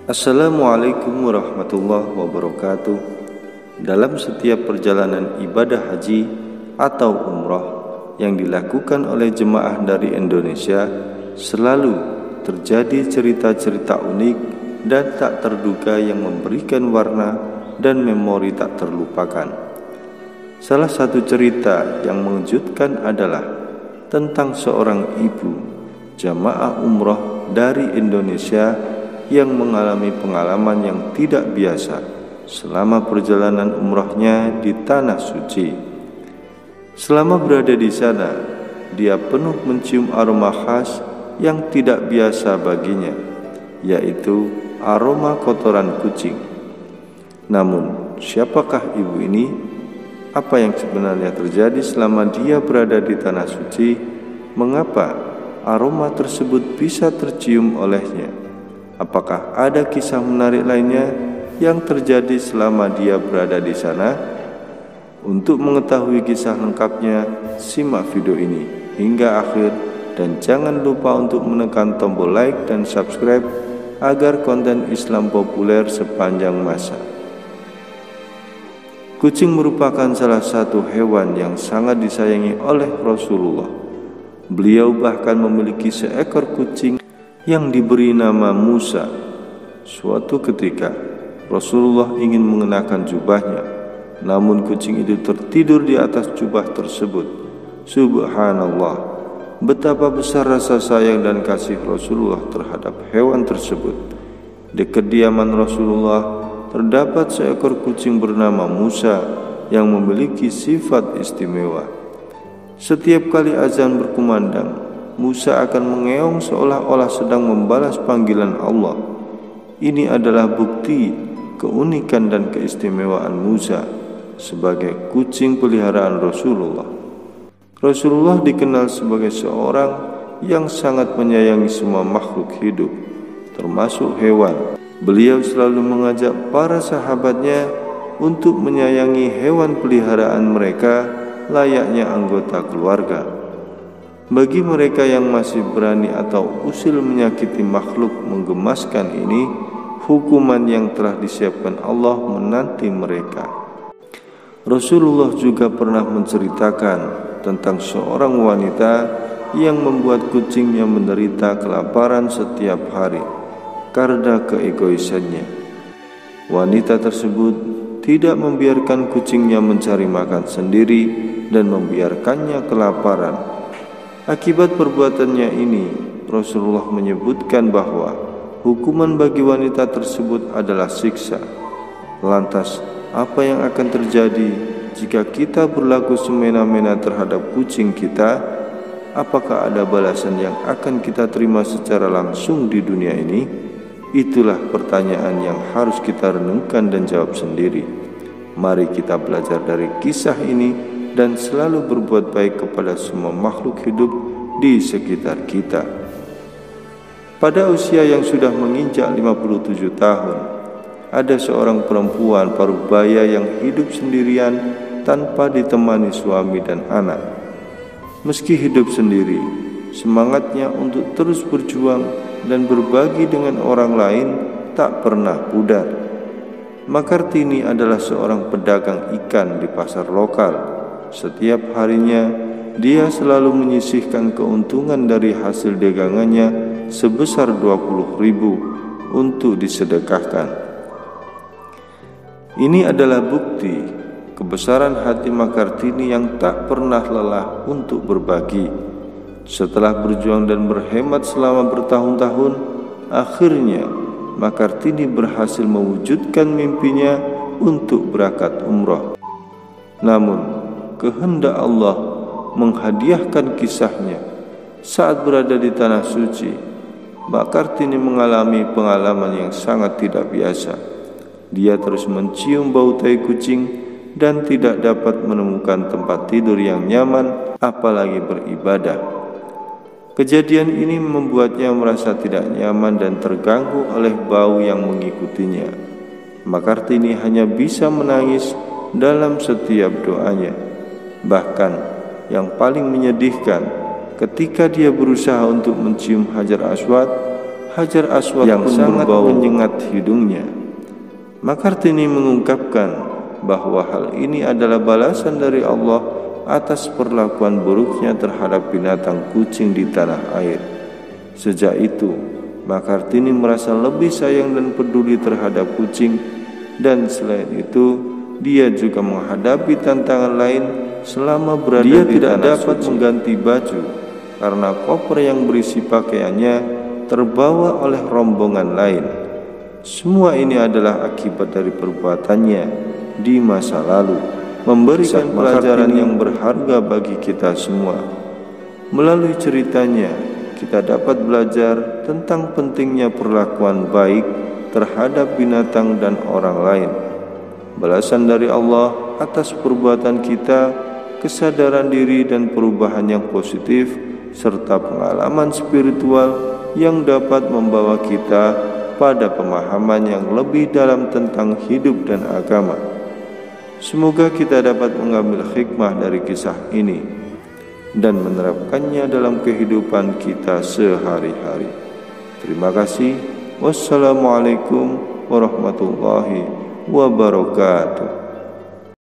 Assalamualaikum warahmatullahi wabarakatuh. Dalam setiap perjalanan ibadah haji atau umrah yang dilakukan oleh jemaah dari Indonesia, selalu terjadi cerita-cerita unik dan tak terduga yang memberikan warna dan memori tak terlupakan. Salah satu cerita yang mengejutkan adalah tentang seorang ibu jamaah umrah dari Indonesia yang mengalami pengalaman yang tidak biasa selama perjalanan umrahnya di Tanah Suci. Selama berada di sana, dia penuh mencium aroma khas yang tidak biasa baginya, yaitu aroma kotoran kucing. Namun, siapakah ibu ini? Apa yang sebenarnya terjadi selama dia berada di Tanah Suci? Mengapa aroma tersebut bisa tercium olehnya? Apakah ada kisah menarik lainnya yang terjadi selama dia berada di sana? Untuk mengetahui kisah lengkapnya, simak video ini hingga akhir dan jangan lupa untuk menekan tombol like dan subscribe agar konten Islam populer sepanjang masa. Kucing merupakan salah satu hewan yang sangat disayangi oleh Rasulullah. Beliau bahkan memiliki seekor kucing yang diberi nama Musa. Suatu ketika Rasulullah ingin mengenakan jubahnya, namun kucing itu tertidur di atas jubah tersebut. Subhanallah, betapa besar rasa sayang dan kasih Rasulullah terhadap hewan tersebut. Di kediaman Rasulullah terdapat seekor kucing bernama Musa yang memiliki sifat istimewa. Setiap kali azan berkumandang, Musa akan mengeong seolah-olah sedang membalas panggilan Allah. Ini adalah bukti keunikan dan keistimewaan Musa sebagai kucing peliharaan Rasulullah. Rasulullah dikenal sebagai seorang yang sangat menyayangi semua makhluk hidup, termasuk hewan. Beliau selalu mengajak para sahabatnya untuk menyayangi hewan peliharaan mereka layaknya anggota keluarga. Bagi mereka yang masih berani atau usil menyakiti makhluk menggemaskan ini, hukuman yang telah disiapkan Allah menanti mereka. Rasulullah juga pernah menceritakan tentang seorang wanita yang membuat kucingnya menderita kelaparan setiap hari karena keegoisannya. Wanita tersebut tidak membiarkan kucingnya mencari makan sendiri dan membiarkannya kelaparan. Akibat perbuatannya ini, Rasulullah menyebutkan bahwa hukuman bagi wanita tersebut adalah siksa. Lantas, apa yang akan terjadi jika kita berlaku semena-mena terhadap kucing kita? Apakah ada balasan yang akan kita terima secara langsung di dunia ini? Itulah pertanyaan yang harus kita renungkan dan jawab sendiri. Mari kita belajar dari kisah ini dan selalu berbuat baik kepada semua makhluk hidup di sekitar kita. Pada usia yang sudah menginjak 57 tahun, ada seorang perempuan parubaya yang hidup sendirian tanpa ditemani suami dan anak. Meski hidup sendiri, semangatnya untuk terus berjuang dan berbagi dengan orang lain tak pernah pudar. Makartini adalah seorang pedagang ikan di pasar lokal. Setiap harinya, dia selalu menyisihkan keuntungan dari hasil dagangannya sebesar 20.000 untuk disedekahkan. Ini adalah bukti kebesaran hati Makartini yang tak pernah lelah untuk berbagi. Setelah berjuang dan berhemat selama bertahun-tahun, akhirnya Makartini berhasil mewujudkan mimpinya untuk berangkat umrah. Namun, kehendak Allah menghadiahkan kisahnya. Saat berada di Tanah Suci, Makartini mengalami pengalaman yang sangat tidak biasa. Dia terus mencium bau tai kucing dan tidak dapat menemukan tempat tidur yang nyaman, apalagi beribadah. Kejadian ini membuatnya merasa tidak nyaman dan terganggu oleh bau yang mengikutinya. Makartini hanya bisa menangis dalam setiap doanya. Bahkan yang paling menyedihkan, ketika dia berusaha untuk mencium Hajar Aswad, Hajar Aswad yang sangat menyengat hidungnya. Makartini mengungkapkan bahwa hal ini adalah balasan dari Allah atas perlakuan buruknya terhadap binatang kucing di tanah air. Sejak itu, Makartini merasa lebih sayang dan peduli terhadap kucing, dan selain itu, dia juga menghadapi tantangan lain selama berada di tanah suci. Dia tidak dapat mengganti baju karena koper yang berisi pakaiannya terbawa oleh rombongan lain. Semua ini adalah akibat dari perbuatannya di masa lalu, memberikan pelajaran yang berharga bagi kita semua. Melalui ceritanya, kita dapat belajar tentang pentingnya perlakuan baik terhadap binatang dan orang lain. Balasan dari Allah atas perbuatan kita, kesadaran diri dan perubahan yang positif, serta pengalaman spiritual yang dapat membawa kita pada pemahaman yang lebih dalam tentang hidup dan agama. Semoga kita dapat mengambil hikmah dari kisah ini dan menerapkannya dalam kehidupan kita sehari-hari. Terima kasih. Wassalamualaikum warahmatullahi wabarakatuh.